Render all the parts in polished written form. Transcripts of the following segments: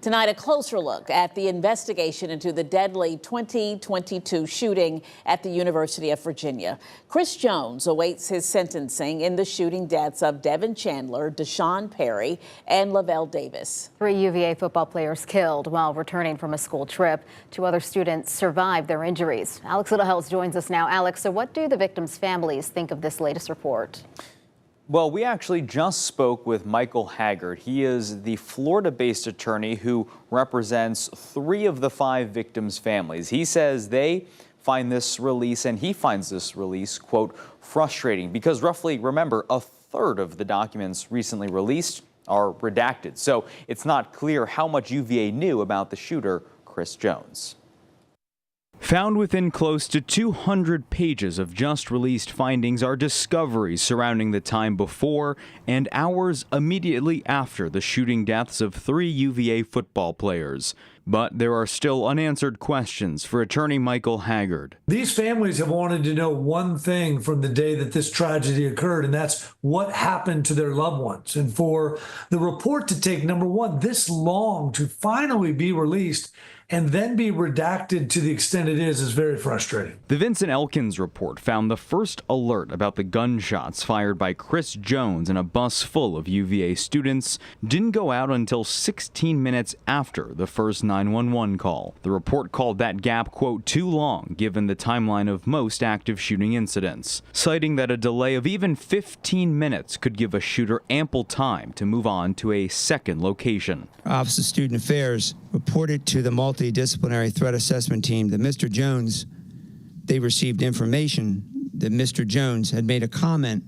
Tonight, a closer look at the investigation into the deadly 2022 shooting at the University of Virginia. Chris Jones awaits his sentencing in the shooting deaths of Devin Chandler, Deshaun Perry, and Lavelle Davis. 3 UVA football players killed while returning from a school trip. 2 other students survived their injuries. Alex Littlehales joins us now. Alex, so what do the victims' families think of this latest report? Well, we actually just spoke with Michael Haggard. He is the Florida-based attorney who represents 3 of the 5 victims' families. He says they find this release, and he finds this release, quote, frustrating because roughly, remember, a third of the documents recently released are redacted. So it's not clear how much UVA knew about the shooter, Chris Jones. Found within close to 200 pages of just released findings are discoveries surrounding the time before and hours immediately after the shooting deaths of 3 UVA football players. But there are still unanswered questions for attorney Michael Haggard. These families have wanted to know one thing from the day that this tragedy occurred, and that's what happened to their loved ones. And for the report to take, number one, this long to finally be released and then be redacted to the extent it is very frustrating. The Vincent Elkins report found the first alert about the gunshots fired by Chris Jones in a bus full of UVA students didn't go out until 16 minutes after the first 911 call. The report called that gap, quote, too long given the timeline of most active shooting incidents, citing that a delay of even 15 minutes could give a shooter ample time to move on to a second location. Office of Student Affairs reported to the multidisciplinary threat assessment team that Mr. Jones, they received information that Mr. Jones had made a comment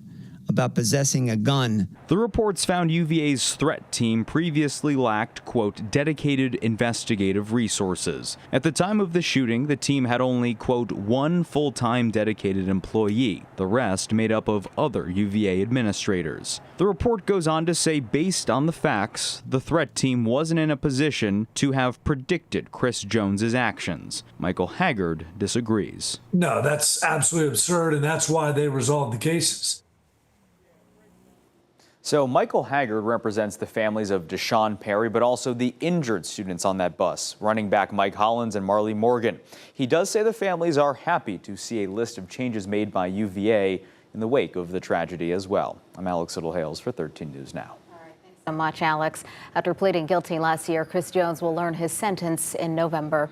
about possessing a gun. The reports found UVA's threat team previously lacked, quote, dedicated investigative resources. At the time of the shooting, the team had only, quote, 1 full-time dedicated employee, the rest made up of other UVA administrators. The report goes on to say, based on the facts, the threat team wasn't in a position to have predicted Chris Jones's actions. Michael Haggard disagrees. No, that's absolutely absurd, and that's why they resolved the cases. So Michael Haggard represents the families of Deshaun Perry, but also the injured students on that bus, running back Mike Hollins and Marley Morgan. He does say the families are happy to see a list of changes made by UVA in the wake of the tragedy as well. I'm Alex Littlehales for 13 News Now. All right, thanks so much, Alex. After pleading guilty last year, Chris Jones will learn his sentence in November.